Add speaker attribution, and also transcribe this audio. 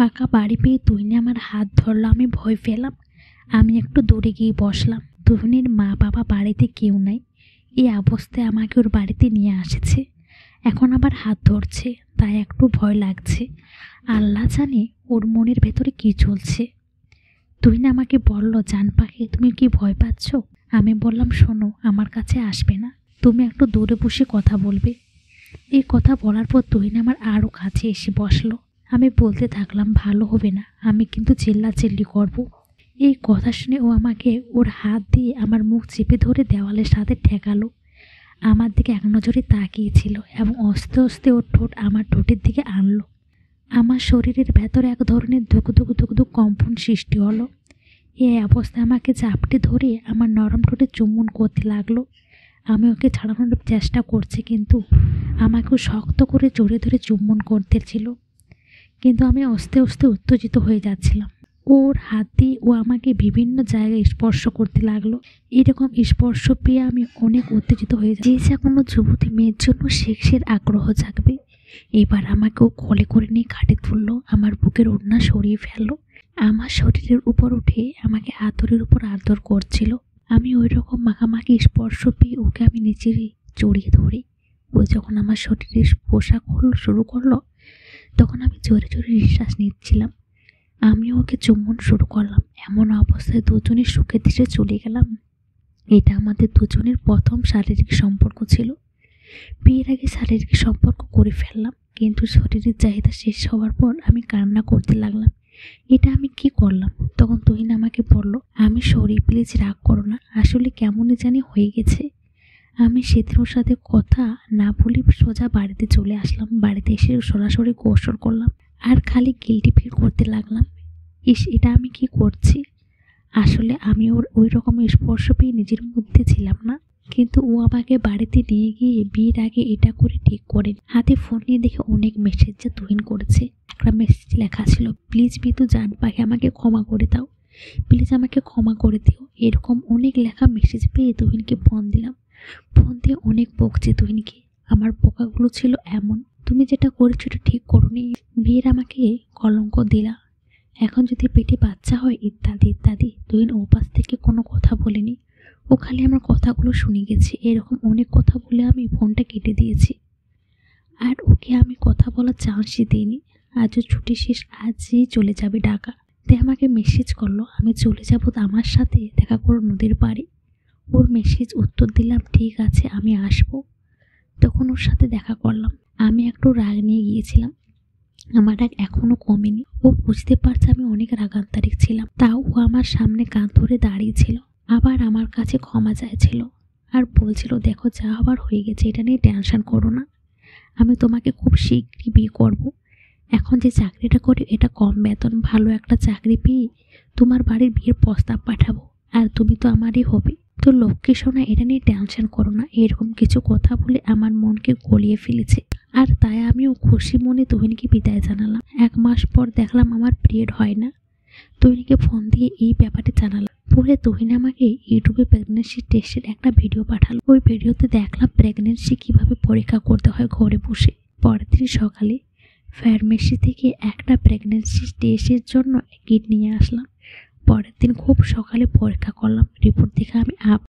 Speaker 1: ফাঁকা বাড়ি পেয়ে তুহিনী আমার হাত ধরলো। আমি ভয় পেলাম। আমি একটু দূরে গিয়ে বসলাম। তুহিনীর মা বাবা বাড়িতে কেউ নাই। এই অবস্থায় আমাকে ওর বাড়িতে নিয়ে এসেছে, এখন আবার হাত ধরছে, তাই একটু ভয় লাগছে। আল্লাহ জানে ওর মনের ভেতরে কি চলছে। তুহিনী আমাকে বলল, জান পাখি তুমি কি ভয় পাচ্ছ? আমি বললাম, শোনো, আমার কাছে আসবে না, তুমি একটু দূরে বসে কথা বলবে। এই কথা বলার পর তুহিনী আমার আরও কাছে এসে বসলো। আমি বলতে থাকলাম, ভালো হবে না, আমি কিন্তু চিল্লাচিল্লি করব। এই কথা শুনে ও আমাকে ওর হাত দিয়ে আমার মুখ চেপে ধরে দেওয়ালের সাথে ঠেকালো। আমার দিকে এক নজরে তাকিয়েছিল এবং আস্তে আস্তে ওর ঠোঁট আমার ঠোঁটের দিকে আনলো। আমার শরীরের ভেতরে এক ধরনের ধুকধুক কম্পন সৃষ্টি হলো। এই অবস্থায় আমাকে চাপটে ধরে আমার নরম ঠোঁটে চুম্বন করতে লাগলো। আমি ওকে ছাড়ানোর চেষ্টা করছি, কিন্তু আমাকেও শক্ত করে জড়িয়ে ধরে চুম্বন করতেছিল। কিন্তু আমি আস্তে আস্তে উত্তেজিত হয়ে যাচ্ছিলাম। ওর হাত দিয়ে ও আমাকে বিভিন্ন জায়গায় স্পর্শ করতে লাগলো। এরকম স্পর্শ পেয়ে আমি অনেক উত্তেজিত হয়ে যাই। যে কোনো যুবতী মেয়ের জন্য সেক্সের আগ্রহ জাগবে। এবার আমাকে ও কোলে করে নিয়ে খাটে তুললো, আমার বুকের ওড়না সরিয়ে ফেললো, আমার শরীরের উপর উঠে আমাকে আদরের উপর আদর করছিল। আমি ওই রকম মাখামাখি স্পর্শ পেয়ে ওকে আমি নিচেরই জড়িয়ে ধরি। ও যখন আমার শরীরে পোশাক শুরু করলো, তখন আমি জোরে জোরে নিঃশ্বাস নিচ্ছিলাম। আমি ওকে চুম্বন শুরু করলাম। এমন অবস্থায় দুজনের সুখের দিকে চলে গেলাম। এটা আমাদের দুজনের প্রথম শারীরিক সম্পর্ক ছিল। বিয়ের আগে শারীরিক সম্পর্ক করে ফেললাম, কিন্তু শরীরের চাহিদা শেষ হওয়ার পর আমি কান্না করতে লাগলাম। এটা আমি কি করলাম? তখন তুহিনী আমাকে বলল, আমি সরি, প্লিজ রাগ করো না, আসলে কেমনই জানি হয়ে গেছে। আমি সেদিন ওর সাথে কথা না বলে সোজা বাড়িতে চলে আসলাম। বাড়িতে এসে সরাসরি গোসল করলাম আর খালি গিল্টি ফিল করতে লাগলাম। এটা আমি কি করছি? আসলে আমি ওর ওই রকম স্পর্শ পেয়ে নিজের মধ্যে ছিলাম না। কিন্তু ও আমাকে বাড়িতে নিয়ে গিয়ে বিয়ের আগে এটা করে ঠিক করেন। হাতে ফোন নিয়ে দেখে অনেক মেসেজ যে তুহিন করেছে। একটা মেসেজ লেখা ছিল, প্লিজ মিতু জান পাখি আমাকে ক্ষমা করে দাও, প্লিজ আমাকে ক্ষমা করে দিও। এরকম অনেক লেখা মেসেজ পেয়ে তুহিনকে ফোন দিলাম। ফোন দিয়ে অনেক বকছি তুহিনকে। আমার বকাগুলো ছিল এমন, তুমি যেটা করেছো এটা ঠিক করোনি, বিয়ের আমাকে কলঙ্ক দিলা, এখন যদি পেটে বাচ্চা হয়, ইত্যাদি ইত্যাদি। তুহিন ওপাশ থেকে কোনো কথা বলেনি, ও খালি আমার কথাগুলো শুনে গেছে। এরকম অনেক কথা বলে আমি ফোনটা কেটে দিয়েছি, আর ওকে আমি কথা বলার চান্সই দিইনি। আজও ছুটি শেষ, আজই চলে যাবে ঢাকা। তাই আমাকে মেসেজ করলো, আমি চলে যাবো, আমার সাথে দেখা করো নদীর পাড়ে। ওর মেসেজ উত্তর দিলাম, ঠিক আছে আমি আসবো। তখন ওর সাথে দেখা করলাম। আমি একটু রাগ নিয়ে গিয়েছিলাম, আমার রাগ এখনো কমেনি। ও বুঝতে পারছে আমি অনেক রাগান্তারিক ছিলাম, তাও ও আমার সামনে কান ধরে দাঁড়িয়েছিল, আবার আমার কাছে ক্ষমা চাইছিল আর বলছিল, দেখো যা হবার হয়ে গেছে, এটা নিয়ে টেনশন করো না, আমি তোমাকে খুব শীঘ্রই বিয়ে করব। এখন যে চাকরিটা করি এটা কম বেতন, ভালো একটা চাকরি পেয়ে তোমার বাড়ির বিয়ের প্রস্তাব পাঠাবো, আর তুমি তো আমারই হবে। তো লক্ষ্মী সোনা, এটা নিয়ে টেনশন করো না। এরকম কিছু কথা বলে আমার মনকে গলিয়ে ফেলেছে। আর তাই আমিও খুশি মনে তুহিনকে বিদায় জানালাম। 1 মাস পর দেখলাম আমার পিরিয়ড হয় না। তুহিনকে ফোন দিয়ে এই ব্যাপারে জানালাম। পরে তুহিন আমাকে ইউটিউবে প্রেগনেন্সি টেস্টের একটা ভিডিও পাঠালো। ওই ভিডিওতে দেখলাম প্রেগনেন্সি কিভাবে পরীক্ষা করতে হয় ঘরে বসে। পরের দিন সকালে ফার্মেসি থেকে একটা প্রেগনেন্সি টেস্টের জন্য কিট নিয়ে আসলাম। পরের দিন খুব সকালে পরীক্ষা করলাম। রিপোর্ট দেখে আমি